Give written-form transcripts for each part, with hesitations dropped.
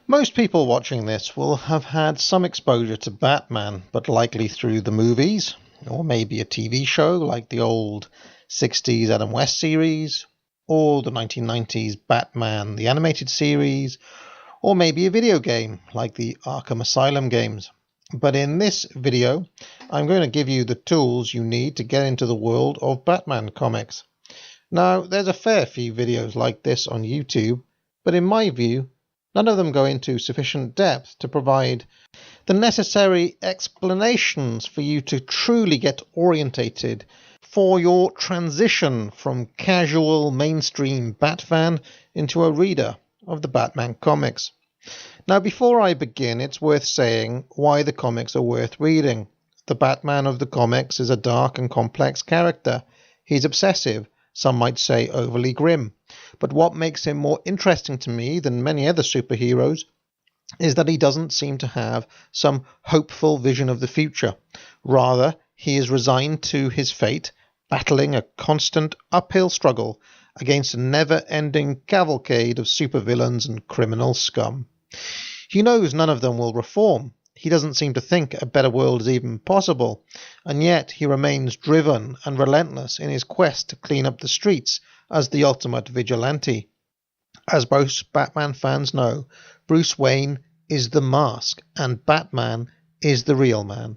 Most people watching this will have had some exposure to Batman, but likely through the movies, or maybe a TV show like the old 60s Adam West series, or the 1990s Batman the Animated Series, or maybe a video game like the Arkham Asylum games. But in this video, I'm going to give you the tools you need to get into the world of Batman comics. Now, there's a fair few videos like this on YouTube, but in my view, none of them go into sufficient depth to provide the necessary explanations for you to truly get orientated for your transition from casual mainstream Bat fan into a reader of the Batman comics. Now, before I begin, it's worth saying why the comics are worth reading. The Batman of the comics is a dark and complex character. He's obsessive, some might say overly grim. But what makes him more interesting to me than many other superheroes is that he doesn't seem to have some hopeful vision of the future. Rather, he is resigned to his fate, battling a constant uphill struggle against a never-ending cavalcade of supervillains and criminal scum. He knows none of them will reform. He doesn't seem to think a better world is even possible, and yet he remains driven and relentless in his quest to clean up the streets as the ultimate vigilante. As most Batman fans know, Bruce Wayne is the mask, and Batman is the real man.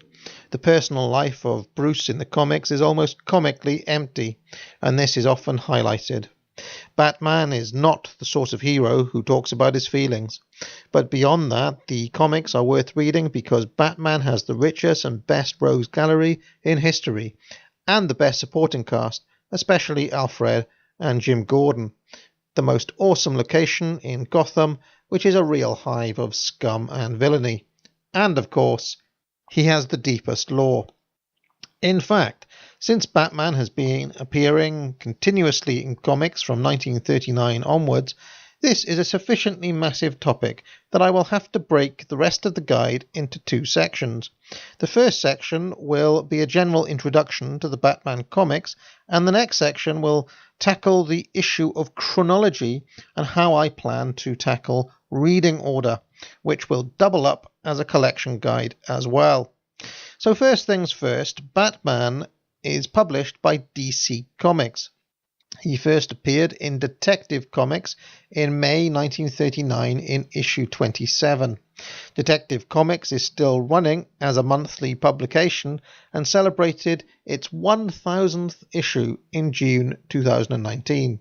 The personal life of Bruce in the comics is almost comically empty, and this is often highlighted. Batman is not the sort of hero who talks about his feelings. But beyond that, the comics are worth reading because Batman has the richest and best rogues gallery in history, and the best supporting cast, especially Alfred and Jim Gordon. The most awesome location in Gotham, which is a real hive of scum and villainy. And of course, he has the deepest lore. In fact, since Batman has been appearing continuously in comics from 1939 onwards, this is a sufficiently massive topic that I will have to break the rest of the guide into two sections. The first section will be a general introduction to the Batman comics, and the next section will tackle the issue of chronology and how I plan to tackle reading order, which will double up as a collection guide as well. So first things first, Batman is published by DC Comics. He first appeared in Detective Comics in May 1939 in issue 27. Detective Comics is still running as a monthly publication and celebrated its 1000th issue in June 2019.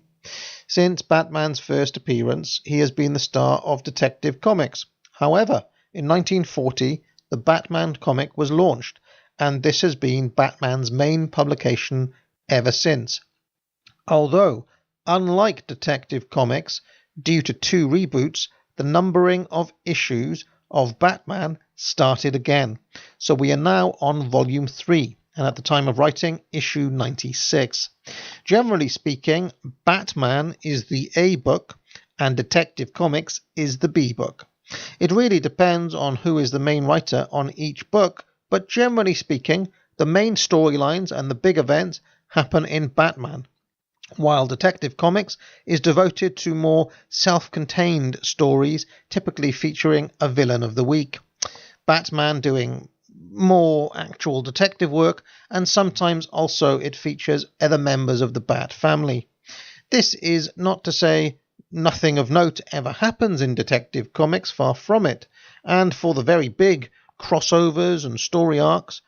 Since Batman's first appearance, he has been the star of Detective Comics. However, in 1940, the Batman comic was launched, and this has been Batman's main publication ever since. Although, unlike Detective Comics, due to two reboots, the numbering of issues of Batman started again. So we are now on volume 3, and at the time of writing, issue 96. Generally speaking, Batman is the A book, and Detective Comics is the B book. It really depends on who is the main writer on each book, but generally speaking, the main storylines and the big events happen in Batman, while Detective Comics is devoted to more self-contained stories, typically featuring a villain of the week. Batman doing more actual detective work, and sometimes also it features other members of the Bat family. This is not to say nothing of note ever happens in Detective Comics, far from it, and for the very big crossovers and story arcs,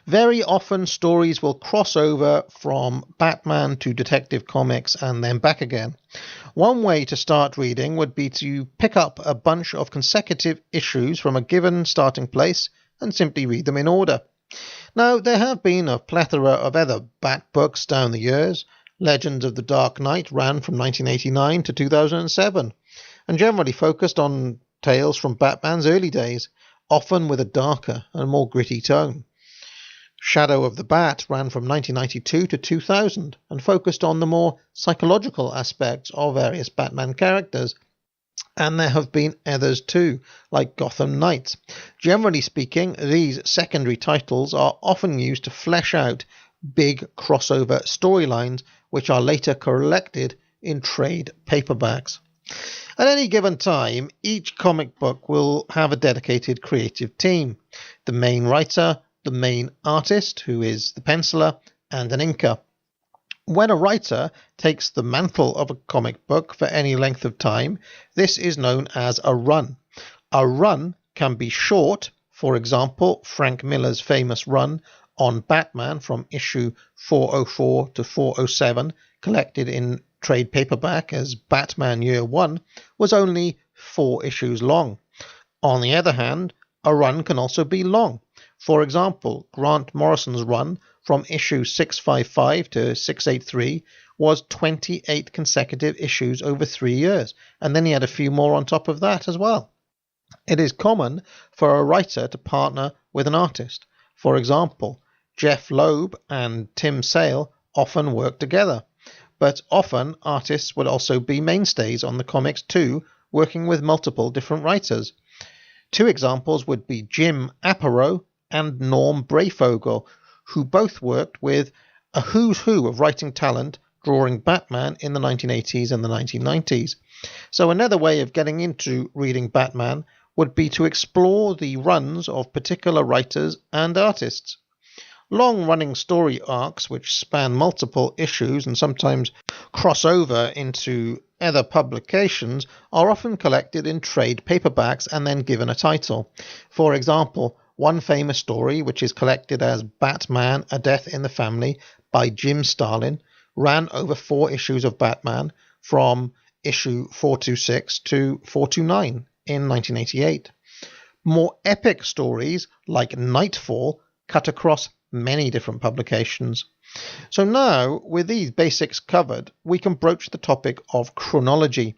very often stories will cross over from Batman to Detective Comics and then back again. One way to start reading would be to pick up a bunch of consecutive issues from a given starting place and simply read them in order. Now, there have been a plethora of other Bat books down the years. Legends of the Dark Knight ran from 1989 to 2007, and generally focused on tales from Batman's early days, often with a darker and more gritty tone. Shadow of the Bat ran from 1992 to 2000 and focused on the more psychological aspects of various Batman characters. And there have been others too, like Gotham Knights. Generally speaking, these secondary titles are often used to flesh out big crossover storylines, which are later collected in trade paperbacks. At any given time, each comic book will have a dedicated creative team: the main writer, the main artist, who is the penciler, and an inker. When a writer takes the mantle of a comic book for any length of time, this is known as a run. A run can be short, for example, Frank Miller's famous run on Batman from issue 404 to 407, collected in trade paperback as Batman Year One, was only 4 issues long. On the other hand, a run can also be long. For example, Grant Morrison's run from issue 655 to 683 was 28 consecutive issues over 3 years, and then he had a few more on top of that as well. It is common for a writer to partner with an artist. For example, Jeff Loeb and Tim Sale often work together, but often artists would also be mainstays on the comics too, working with multiple different writers. 2 examples would be Jim Aparo and Norm Breyfogle, who both worked with a who's who of writing talent drawing Batman in the 1980s and the 1990s. So another way of getting into reading Batman would be to explore the runs of particular writers and artists. Long-running story arcs, which span multiple issues and sometimes cross over into other publications, are often collected in trade paperbacks and then given a title. For example, one famous story, which is collected as Batman: A Death in the Family by Jim Starlin, ran over 4 issues of Batman from issue 426 to 429 in 1988. More epic stories, like Nightfall, cut across many different publications. So now, with these basics covered, we can broach the topic of chronology.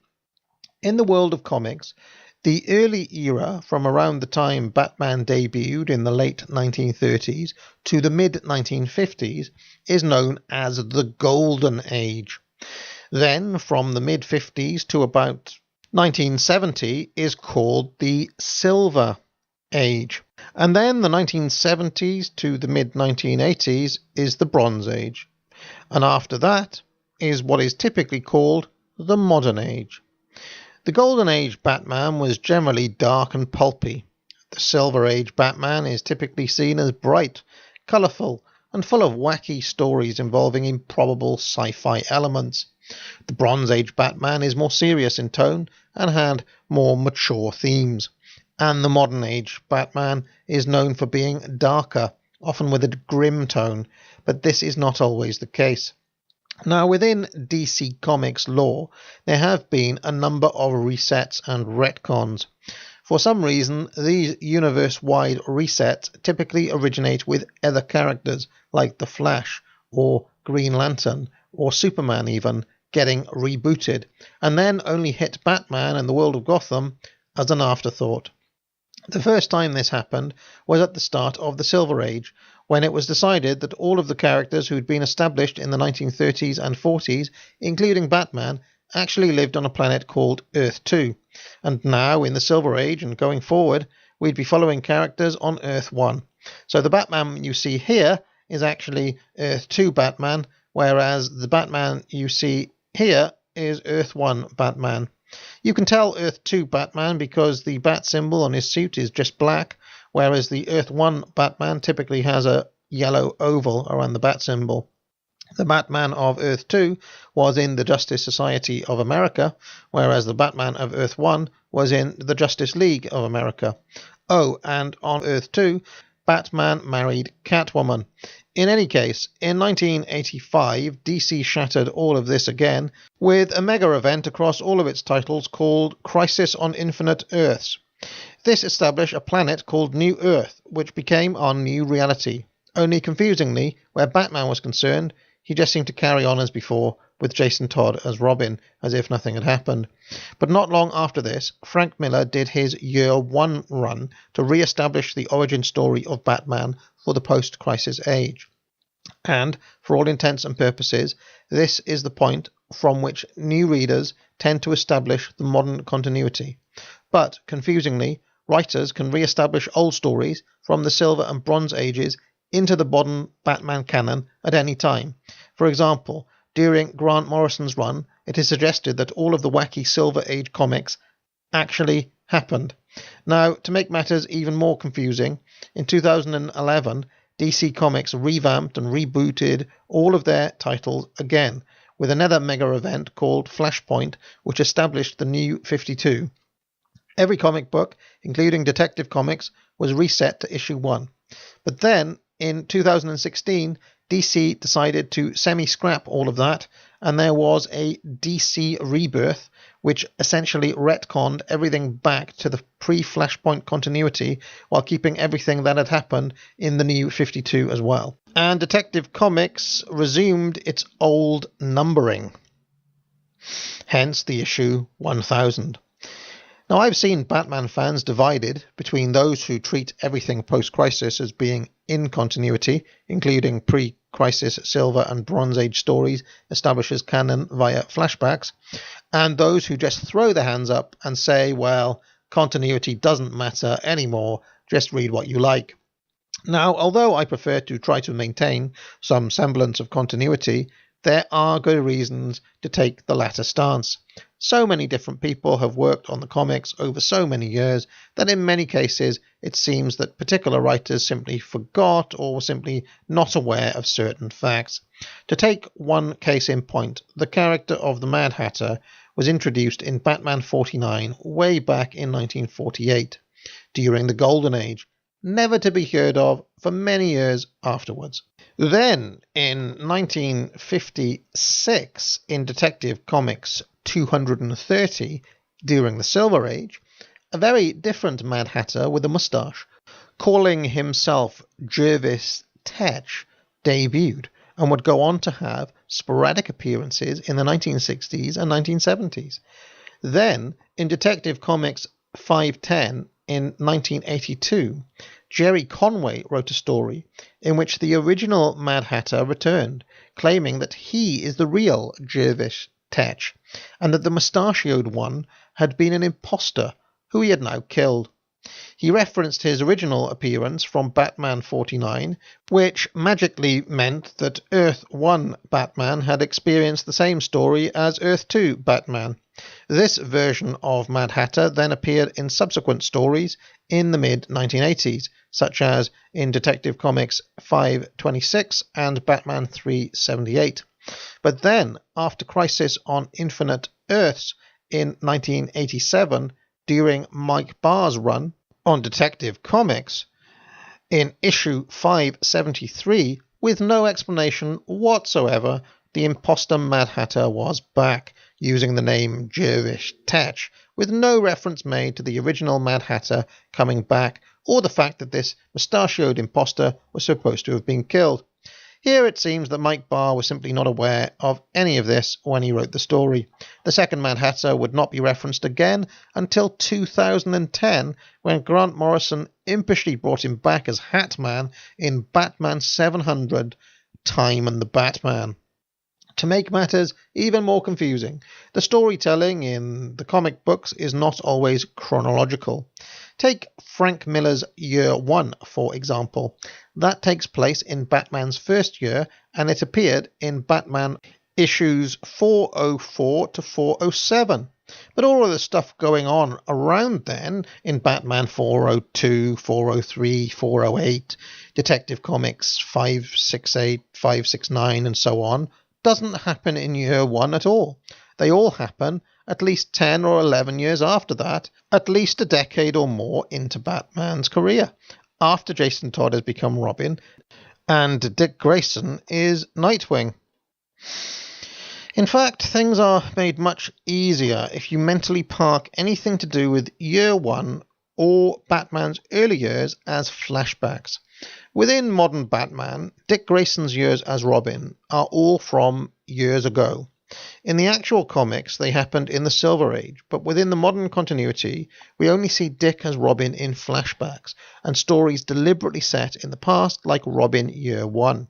In the world of comics, the early era from around the time Batman debuted in the late 1930s to the mid-1950s is known as the Golden Age. Then, from the mid-50s to about 1970 is called the Silver Age. And then the 1970s to the mid-1980s is the Bronze Age. And after that is what is typically called the Modern Age. The Golden Age Batman was generally dark and pulpy. The Silver Age Batman is typically seen as bright, colourful, and full of wacky stories involving improbable sci-fi elements. The Bronze Age Batman is more serious in tone and had more mature themes. And the Modern Age Batman is known for being darker, often with a grim tone, but this is not always the case. Now, within DC Comics lore, there have been a number of resets and retcons. For some reason, these universe-wide resets typically originate with other characters, like The Flash, or Green Lantern, or Superman even, getting rebooted, and then only hit Batman and the world of Gotham as an afterthought. The first time this happened was at the start of the Silver Age, when it was decided that all of the characters who'd been established in the 1930s and 40s, including Batman, actually lived on a planet called Earth 2. And now, in the Silver Age and going forward, we'd be following characters on Earth 1. So the Batman you see here is actually Earth 2 Batman, whereas the Batman you see here is Earth 1 Batman. You can tell Earth 2 Batman because the bat symbol on his suit is just black, whereas the Earth 1 Batman typically has a yellow oval around the bat symbol. The Batman of Earth 2 was in the Justice Society of America, whereas the Batman of Earth 1 was in the Justice League of America. Oh, and on Earth 2, Batman married Catwoman. In any case, in 1985, DC shattered all of this again with a mega event across all of its titles called Crisis on Infinite Earths. This established a planet called New Earth, which became our new reality. Only confusingly, where Batman was concerned, he just seemed to carry on as before, with Jason Todd as Robin, as if nothing had happened. But not long after this, Frank Miller did his Year One run to re-establish the origin story of Batman for the post-Crisis Age. And, for all intents and purposes, this is the point from which new readers tend to establish the modern continuity. But, confusingly, writers can re-establish old stories from the Silver and Bronze Ages into the modern Batman canon at any time. For example, during Grant Morrison's run, it is suggested that all of the wacky Silver Age comics actually happened. Now, to make matters even more confusing, in 2011, DC Comics revamped and rebooted all of their titles again, with another mega event called Flashpoint, which established the New 52. Every comic book, including Detective Comics, was reset to issue 1. But then, in 2016, DC decided to semi-scrap all of that, and there was a DC Rebirth, which essentially retconned everything back to the pre-Flashpoint continuity while keeping everything that had happened in the New 52 as well. And Detective Comics resumed its old numbering, hence the issue 1000. Now, I've seen Batman fans divided between those who treat everything post-Crisis as being in continuity, including pre-Crisis Silver and Bronze Age stories established as canon via flashbacks, and those who just throw their hands up and say, well, continuity doesn't matter anymore, just read what you like. Now, although I prefer to try to maintain some semblance of continuity, there are good reasons to take the latter stance. So many different people have worked on the comics over so many years that in many cases it seems that particular writers simply forgot or were simply not aware of certain facts. To take one case in point, the character of the Mad Hatter was introduced in Batman 49 way back in 1948, during the Golden Age, never to be heard of for many years afterwards. Then, in 1956, in Detective Comics 230, during the Silver Age, a very different Mad Hatter with a moustache, calling himself Jervis Tetch, debuted and would go on to have sporadic appearances in the 1960s and 1970s. Then, in Detective Comics 510, in 1982, Jerry Conway wrote a story in which the original Mad Hatter returned, claiming that he is the real Jervis Tetch, and that the mustachioed one had been an imposter who he had now killed. He referenced his original appearance from Batman 49, which magically meant that Earth 1 Batman had experienced the same story as Earth 2 Batman. This version of Mad Hatter then appeared in subsequent stories in the mid-1980s, such as in Detective Comics 526 and Batman 378. But then, after Crisis on Infinite Earths in 1987, during Mike Barr's run on Detective Comics, in issue 573, with no explanation whatsoever, the imposter Mad Hatter was back, using the name Jervis Tetch, with no reference made to the original Mad Hatter coming back, or the fact that this mustachioed imposter was supposed to have been killed. Here it seems that Mike Barr was simply not aware of any of this when he wrote the story. The second Mad Hatter would not be referenced again until 2010, when Grant Morrison impishly brought him back as Hatman in Batman 700, Time and the Batman. To make matters even more confusing, the storytelling in the comic books is not always chronological. Take Frank Miller's Year 1, for example. That takes place in Batman's first year, and it appeared in Batman issues 404 to 407. But all of the stuff going on around then, in Batman 402, 403, 408, Detective Comics 568, 569, and so on, doesn't happen in Year 1 at all. They all happen at least 10 or 11 years after that, at least a decade or more into Batman's career, after Jason Todd has become Robin and Dick Grayson is Nightwing. In fact, things are made much easier if you mentally park anything to do with Year 1 or Batman's early years as flashbacks. Within modern Batman, Dick Grayson's years as Robin are all from years ago. In the actual comics, they happened in the Silver Age, but within the modern continuity, we only see Dick as Robin in flashbacks, and stories deliberately set in the past like Robin Year 1.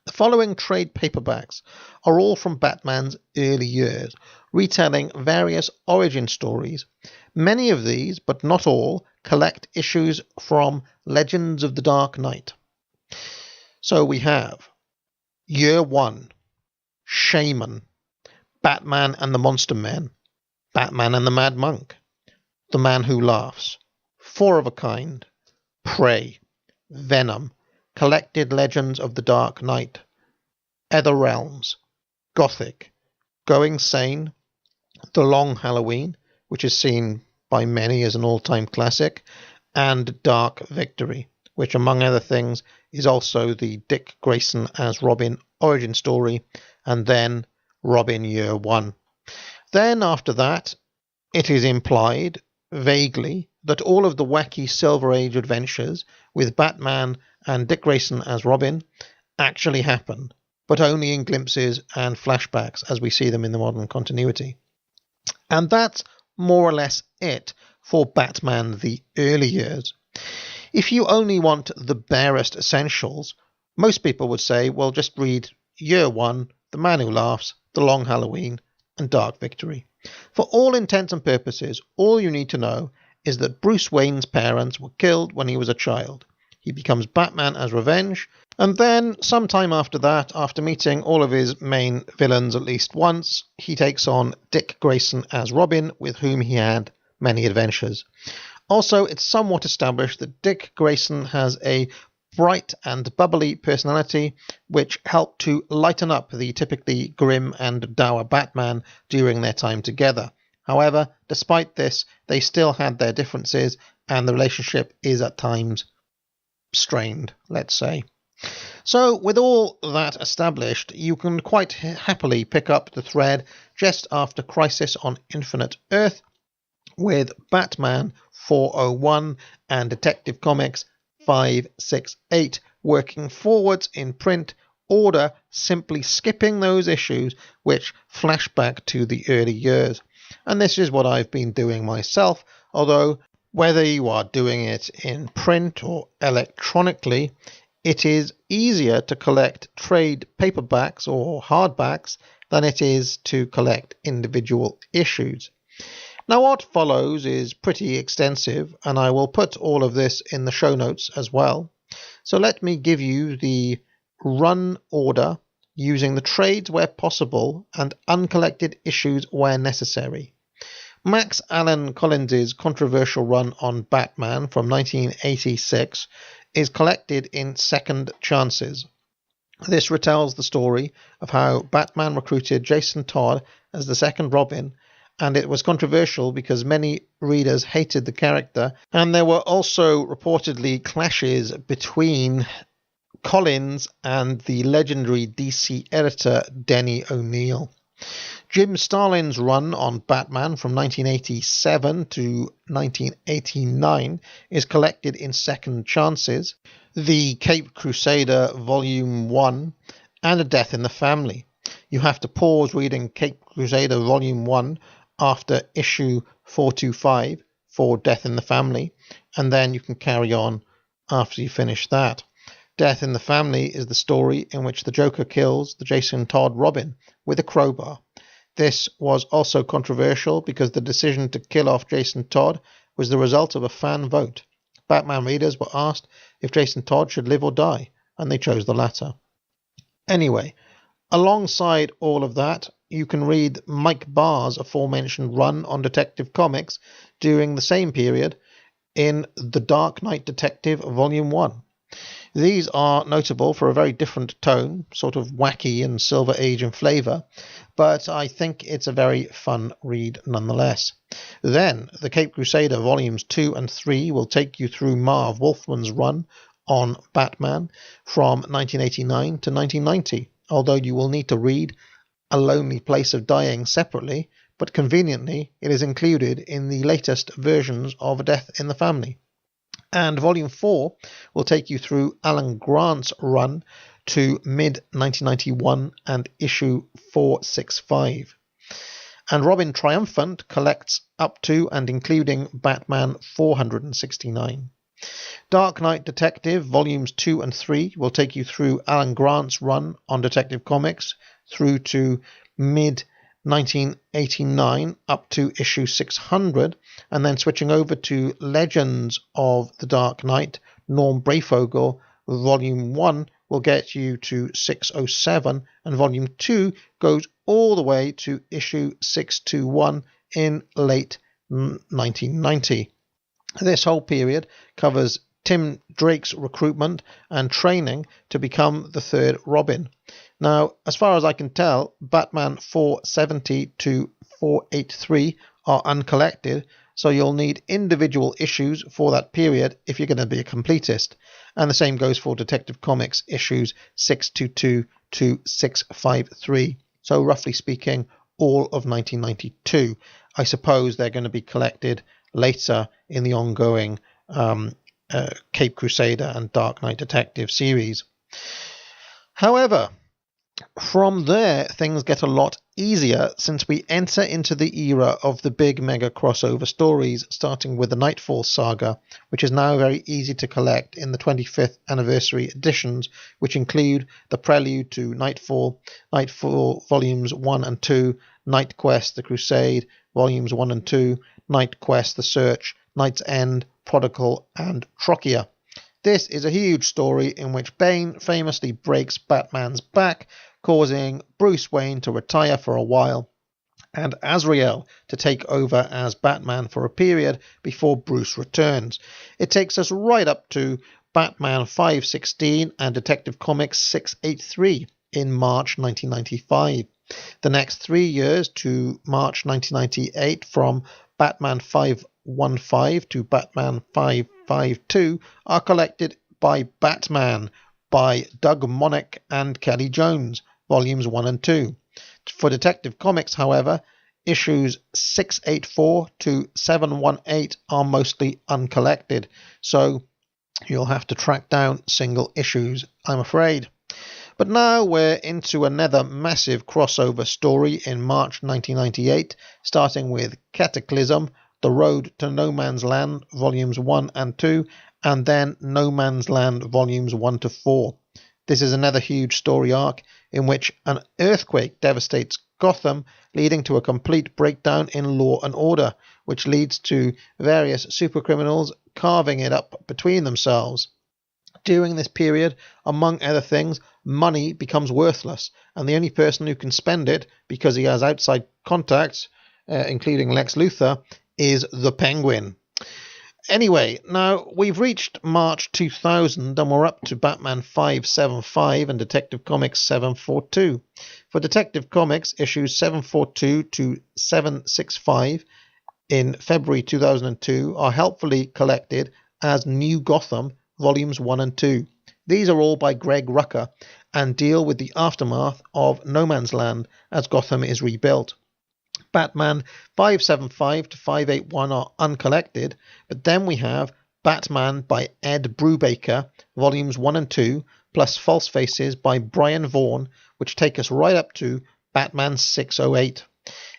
The following trade paperbacks are all from Batman's early years, retelling various origin stories. Many of these, but not all, collect issues from Legends of the Dark Knight. So we have Year 1, Shaman, Batman and the Monster Men, Batman and the Mad Monk, The Man Who Laughs, Four of a Kind, Prey, Venom, Collected Legends of the Dark Knight, Other Realms, Gothic, Going Sane, The Long Halloween, which is seen by many as an all-time classic, and Dark Victory, which among other things is also the Dick Grayson as Robin origin story, and then Robin Year One. Then after that, it is implied, vaguely, that all of the wacky Silver Age adventures with Batman and Dick Grayson as Robin actually happened, but only in glimpses and flashbacks as we see them in the modern continuity. And that's more or less it for Batman the early years. If you only want the barest essentials, most people would say, well, just read Year One, The Man Who Laughs, The Long Halloween, and Dark Victory. For all intents and purposes, all you need to know is that Bruce Wayne's parents were killed when he was a child. He becomes Batman as revenge, and then, sometime after that, after meeting all of his main villains at least once, he takes on Dick Grayson as Robin, with whom he had many adventures. Also, it's somewhat established that Dick Grayson has a bright and bubbly personality, which helped to lighten up the typically grim and dour Batman during their time together. However, despite this, they still had their differences, and the relationship is at times strained, let's say. So, with all that established, you can quite happily pick up the thread just after Crisis on Infinite Earth with Batman 401 and Detective Comics 568 working forwards in print order, simply skipping those issues which flash back to the early years. And this is what I've been doing myself, although whether you are doing it in print or electronically, it is easier to collect trade paperbacks or hardbacks than it is to collect individual issues. Now what follows is pretty extensive, and I will put all of this in the show notes as well. So let me give you the run order using the trades where possible and uncollected issues where necessary. Max Allan Collins's controversial run on Batman from 1986 is collected in Second Chances. This retells the story of how Batman recruited Jason Todd as the second Robin, and it was controversial because many readers hated the character, and there were also reportedly clashes between Collins and the legendary DC editor Denny O'Neil. Jim Starlin's run on Batman from 1987 to 1989 is collected in Second Chances, The Caped Crusader Volume 1, and A Death in the Family. You have to pause reading Caped Crusader Volume 1 after issue 425 for Death in the Family, and then you can carry on after you finish that. Death in the Family is the story in which the Joker kills the Jason Todd Robin with a crowbar. This was also controversial because the decision to kill off Jason Todd was the result of a fan vote. Batman readers were asked if Jason Todd should live or die, and they chose the latter. Anyway, alongside all of that, you can read Mike Barr's aforementioned run on Detective Comics during the same period in The Dark Knight Detective Volume 1. These are notable for a very different tone, sort of wacky and Silver Age in flavour, but I think it's a very fun read nonetheless. Then, The Caped Crusader Volumes 2 and 3 will take you through Marv Wolfman's run on Batman from 1989 to 1990, although you will need to read A Lonely Place of Dying separately, but conveniently it is included in the latest versions of A Death in the Family. And Volume 4 will take you through Alan Grant's run to mid-1991 and issue 465. And Robin Triumphant collects up to and including Batman 469. Dark Knight Detective Volumes 2 and 3 will take you through Alan Grant's run on Detective Comics through to mid-1989 up to issue 600, and then switching over to Legends of the Dark Knight, Norm Breyfogle, Volume 1, will get you to 607, and Volume 2 goes all the way to issue 621 in late 1990. This whole period covers Tim Drake's recruitment and training to become the third Robin. Now, as far as I can tell, Batman 470 to 483 are uncollected, so you'll need individual issues for that period if you're going to be a completist. And the same goes for Detective Comics issues 622 to 653. So roughly speaking, all of 1992. I suppose they're going to be collected later in the ongoing Cape Crusader and Dark Knight Detective series. However, from there, things get a lot easier since we enter into the era of the big mega crossover stories, starting with the Nightfall saga, which is now very easy to collect in the 25th anniversary editions, which include the Prelude to Nightfall, Nightfall Volumes 1 and 2, Night Quest, The Crusade, Volumes 1 and 2, Night Quest, The Search, Night's End, Prodigal, and Trocchia. This is a huge story in which Bane famously breaks Batman's back, causing Bruce Wayne to retire for a while and Azrael to take over as Batman for a period before Bruce returns. It takes us right up to Batman 516 and Detective Comics 683 in March 1995. The next 3 years to March 1998, from Batman 515 to Batman 552, are collected by Batman by Doug Monik and Kelly Jones, Volumes 1 and 2. For Detective Comics, however, issues 684 to 718 are mostly uncollected, so you'll have to track down single issues, I'm afraid. But now we're into another massive crossover story in March 1998, starting with Cataclysm, The Road to No Man's Land, Volumes 1 and 2, and then No Man's Land, Volumes 1 to 4. This is another huge story arc in which an earthquake devastates Gotham, leading to a complete breakdown in law and order, which leads to various supercriminals carving it up between themselves. During this period, among other things, money becomes worthless, and the only person who can spend it, because he has outside contacts, including Lex Luthor, is the Penguin. Anyway, now we've reached March 2000 and we're up to Batman 575 and Detective Comics 742. For Detective Comics, issues 742 to 765 in February 2002 are helpfully collected as New Gotham, Volumes 1 and 2. These are all by Greg Rucka and deal with the aftermath of No Man's Land as Gotham is rebuilt. Batman 575 to 581 are uncollected, but then we have Batman by Ed Brubaker, Volumes 1 and 2, plus False Faces by Brian Vaughan, which take us right up to Batman 608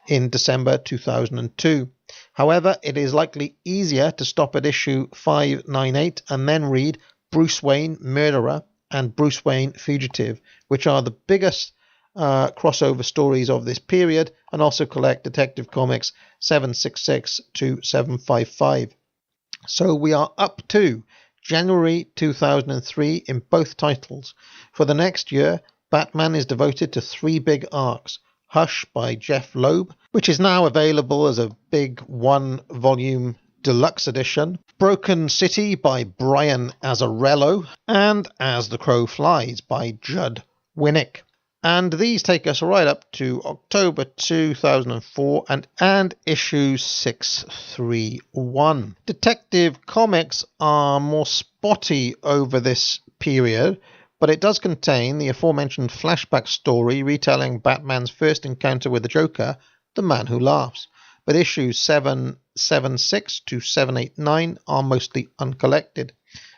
in December 2002. However, it is likely easier to stop at issue 598 and then read Bruce Wayne Murderer and Bruce Wayne Fugitive, which are the biggest crossover stories of this period, and also collect Detective Comics 766 to 755. So we are up to January 2003 in both titles. For the next year, Batman is devoted to 3 big arcs. Hush by Jeff Loeb, which is now available as a big 1-volume deluxe edition. Broken City by Brian Azzarello, and As the Crow Flies by Judd Winnick. And these take us right up to October 2004 and issue 631. Detective Comics are more spotty over this period, but it does contain the aforementioned flashback story retelling Batman's first encounter with the Joker, The Man Who Laughs. But issues 776 to 789 are mostly uncollected.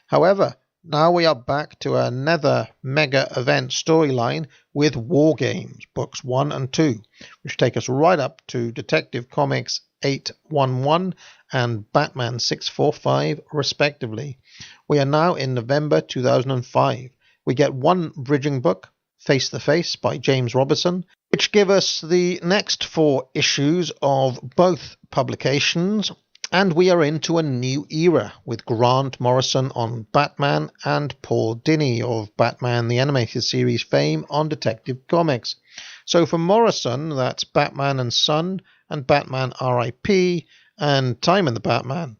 However, now we are back to another mega event storyline with War Games, books 1 and 2, which take us right up to Detective Comics 811 and Batman 645, respectively. We are now in November 2005. We get one bridging book, Face to Face by James Robertson, which give us the next 4 issues of both publications. And we are into a new era with Grant Morrison on Batman and Paul Dini of Batman the Animated Series fame on Detective Comics. So for Morrison, that's Batman and Son and Batman R.I.P. and Time in the Batman.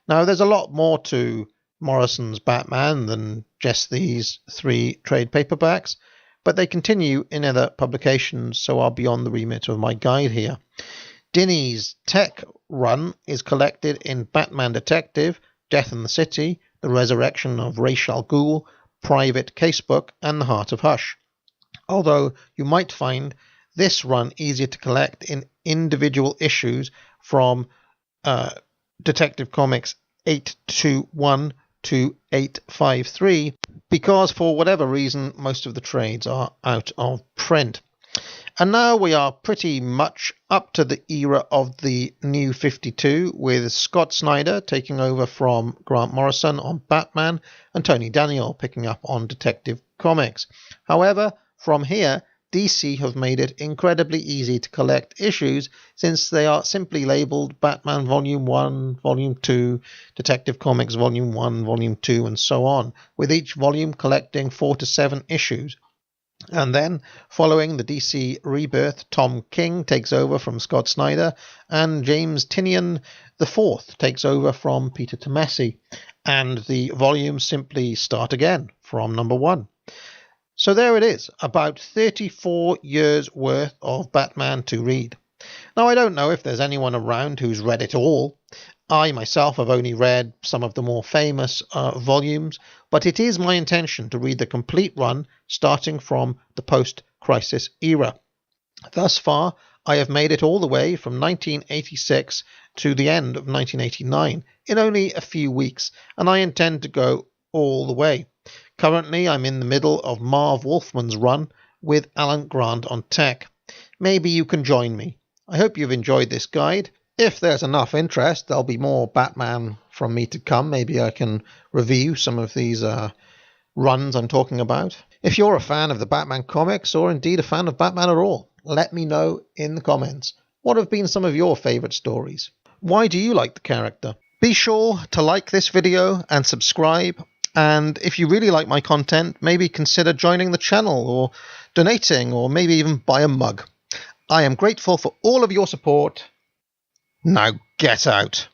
Now, there's a lot more to Morrison's Batman than just these 3 trade paperbacks, but they continue in other publications, so are beyond the remit of my guide here. Dini's tech run is collected in Batman Detective, Death in the City, The Resurrection of Ra's al Ghul, Private Casebook, and The Heart of Hush. Although you might find this run easier to collect in individual issues from Detective Comics 821 to 853, because for whatever reason most of the trades are out of print. And now we are pretty much up to the era of the New 52, with Scott Snyder taking over from Grant Morrison on Batman and Tony Daniel picking up on Detective Comics. However, from here, DC have made it incredibly easy to collect issues, since they are simply labelled Batman Volume 1, Volume 2, Detective Comics Volume 1, Volume 2, and so on, with each volume collecting 4 to 7 issues. And then, following the DC rebirth, Tom King takes over from Scott Snyder, and James Tynion IV takes over from Peter Tomasi, and the volumes simply start again from number 1. So there it is, about 34 years worth of Batman to read. Now, I don't know if there's anyone around who's read it all. I myself have only read some of the more famous volumes, but it is my intention to read the complete run starting from the post-crisis era. Thus far, I have made it all the way from 1986 to the end of 1989 in only a few weeks, and I intend to go all the way. Currently, I'm in the middle of Marv Wolfman's run with Alan Grant on tech. Maybe you can join me. I hope you've enjoyed this guide. If there's enough interest, there'll be more Batman from me to come. Maybe I can review some of these runs I'm talking about. If you're a fan of the Batman comics, or indeed a fan of Batman at all, let me know in the comments. What have been some of your favourite stories? Why do you like the character? Be sure to like this video and subscribe. And if you really like my content, maybe consider joining the channel or donating, or maybe even buy a mug. I am grateful for all of your support. Now get out.